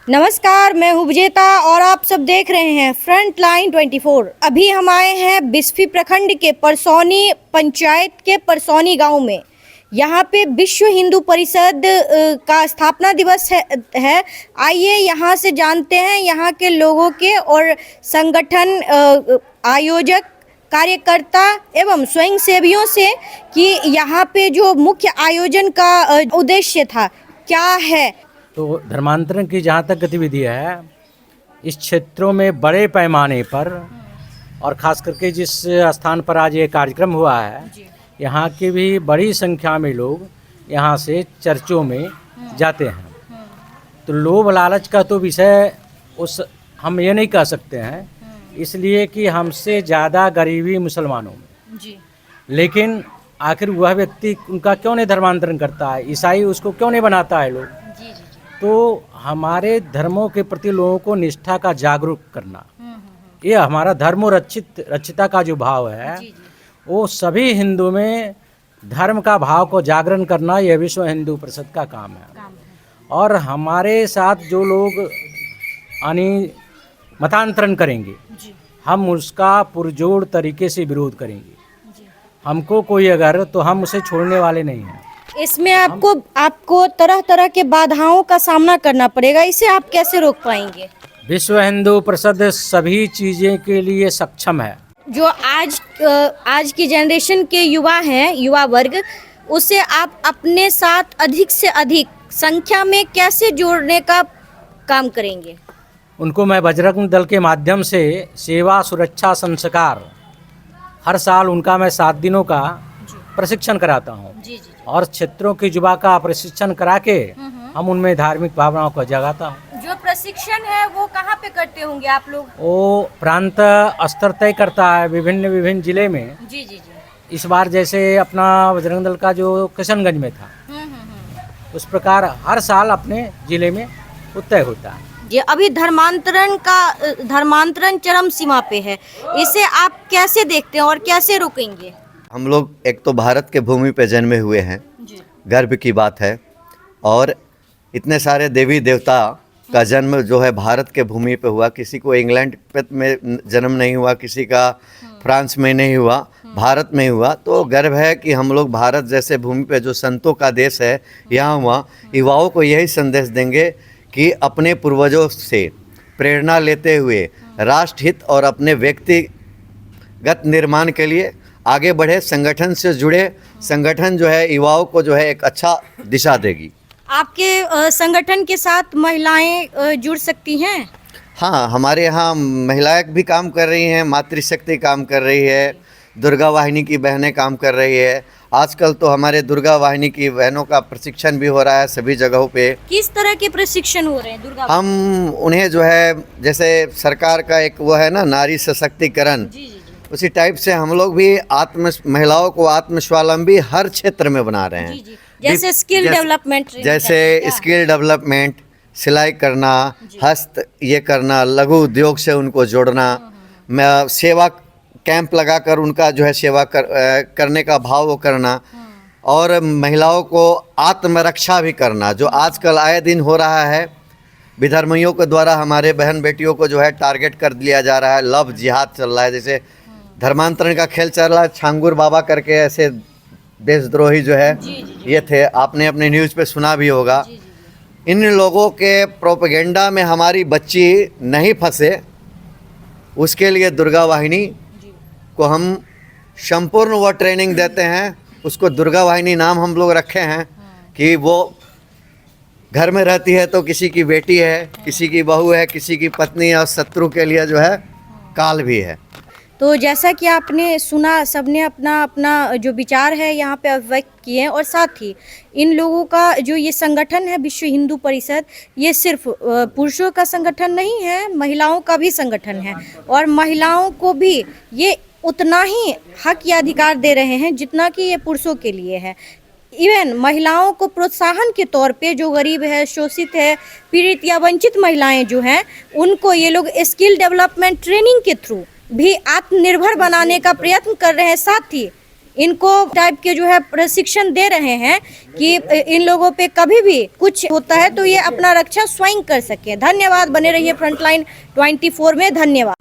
नमस्कार, मैं हूँ विजेता और आप सब देख रहे हैं फ्रंट लाइन 24। अभी हम आए हैं बिस्फी प्रखंड के परसौनी पंचायत के परसौनी गांव में। यहाँ पे विश्व हिंदू परिषद का स्थापना दिवस है। आइए यहाँ से जानते हैं यहाँ के लोगों के और संगठन आयोजक कार्यकर्ता एवं स्वयंसेवियों से कि यहाँ पे जो मुख्य आयोजन का उद्देश्य था क्या है। तो धर्मांतरण की जहाँ तक गतिविधि है, इस क्षेत्रों में बड़े पैमाने पर और ख़ास करके जिस स्थान पर आज ये कार्यक्रम हुआ है, यहाँ की भी बड़ी संख्या में लोग यहाँ से चर्चों में जाते हैं। तो लोभ लालच का तो विषय हम ये नहीं कह सकते हैं, इसलिए कि हमसे ज़्यादा गरीबी मुसलमानों में जी। लेकिन आखिर वह व्यक्ति उनका क्यों नहीं धर्मांतरण करता है, ईसाई उसको क्यों नहीं बनाता है लोग। तो हमारे धर्मों के प्रति लोगों को निष्ठा का जागरूक करना, ये हमारा धर्म रक्षिता का जो भाव है वो सभी हिंदू में धर्म का भाव को जागरण करना, यह विश्व हिंदू परिषद का काम है। और हमारे साथ जो लोग मतांतरण करेंगे, हम उसका पुरजोर तरीके से विरोध करेंगे। हमको कोई अगर तो हम उसे छोड़ने वाले नहीं हैं। इसमें आपको तरह तरह के बाधाओं का सामना करना पड़ेगा, इसे आप कैसे रोक पाएंगे। विश्व हिंदू परिषद सभी चीज़ें के लिए सक्षम है। जो आज की जनरेशन के युवा हैं, युवा वर्ग, उसे आप अपने साथ अधिक से अधिक संख्या में कैसे जोड़ने का काम करेंगे। उनको मैं बजरंग दल के माध्यम से सेवा सुरक्षा संस्कार हर साल उनका मैं 7 दिनों का प्रशिक्षण कराता हूँ और क्षेत्रों की युवा का प्रशिक्षण करा के हम उनमें धार्मिक भावनाओं को जगाता हूँ। जो प्रशिक्षण है वो कहाँ पे करते होंगे आप लोग। वो प्रांत स्तर तय करता है विभिन्न जिले में। जी। इस बार जैसे अपना बजरंग दल का जो किशनगंज में था, उस प्रकार हर साल अपने जिले में तय होता है। ये अभी धर्मांतरण चरम सीमा पे है, इसे आप कैसे देखते हैं और कैसे रोकेंगे। हम लोग एक तो भारत के भूमि पे जन्मे हुए हैं, गर्व की बात है। और इतने सारे देवी देवता का जन्म जो है भारत के भूमि पे हुआ। किसी को इंग्लैंड में जन्म नहीं हुआ, किसी का फ्रांस में नहीं हुआ, भारत में हुआ। तो गर्व है कि हम लोग भारत जैसे भूमि पे जो संतों का देश है यहाँ हुआ। युवाओं को यही संदेश देंगे कि अपने पूर्वजों से प्रेरणा लेते हुए राष्ट्र हित और अपने व्यक्तिगत निर्माण के लिए आगे बढ़े, संगठन से जुड़े। संगठन जो है युवाओं को जो है एक अच्छा दिशा देगी। आपके संगठन के साथ महिलाएं जुड़ सकती हैं। हाँ, हमारे यहाँ महिलाएं भी काम कर रही हैं, मातृशक्ति काम कर रही है, दुर्गा वाहिनी की बहनें काम कर रही है। आजकल तो हमारे दुर्गा वाहिनी की बहनों का प्रशिक्षण भी हो रहा है सभी जगहों पे। किस तरह के प्रशिक्षण हो रहे हैं दुर्गा। हम उन्हें जो है जैसे सरकार का एक वो है ना नारी सशक्तिकरण, उसी टाइप से हम लोग भी महिलाओं को आत्मस्वावलंबी हर क्षेत्र में बना रहे हैं। जैसे स्किल डेवलपमेंट, सिलाई करना, हस्त ये करना, लघु उद्योग से उनको जोड़ना, सेवा कैंप लगाकर उनका जो है सेवा करने का भाव वो करना, और महिलाओं को आत्मरक्षा भी करना, जो आजकल आए दिन हो रहा है। विधर्मियों के द्वारा हमारे बहन बेटियों को जो है टारगेट कर दिया जा रहा है, लव जिहाद चल रहा है। जैसे धर्मांतरण का खेल चल रहा है, छांगुर बाबा करके ऐसे देशद्रोही जो है ये थे, आपने अपने न्यूज़ पे सुना भी होगा। इन लोगों के प्रोपेगेंडा में हमारी बच्ची नहीं फंसे, उसके लिए दुर्गा वाहिनी को हम संपूर्ण वो ट्रेनिंग देते हैं। उसको दुर्गा वाहिनी नाम हम लोग रखे हैं कि वो घर में रहती है तो किसी की बेटी है, किसी की बहू है, किसी की पत्नी है, और शत्रु के लिए जो है काल भी है। तो जैसा कि आपने सुना, सबने अपना अपना जो विचार है यहाँ पे व्यक्त किए हैं। और साथ ही इन लोगों का जो ये संगठन है विश्व हिंदू परिषद, ये सिर्फ पुरुषों का संगठन नहीं है, महिलाओं का भी संगठन है। और महिलाओं को भी ये उतना ही हक या अधिकार दे रहे हैं जितना कि ये पुरुषों के लिए है। इवन महिलाओं को प्रोत्साहन के तौर पे जो गरीब है, शोषित है, पीड़ित या वंचित महिलाएं जो हैं, उनको ये लोग स्किल डेवलपमेंट ट्रेनिंग के थ्रू भी आत्मनिर्भर बनाने का प्रयत्न कर रहे हैं। साथ ही इनको टाइप के जो है प्रशिक्षण दे रहे हैं कि इन लोगों पे कभी भी कुछ होता है तो ये अपना रक्षा स्वयं कर सके। धन्यवाद, बने रहिए फ्रंटलाइन 24 में। धन्यवाद।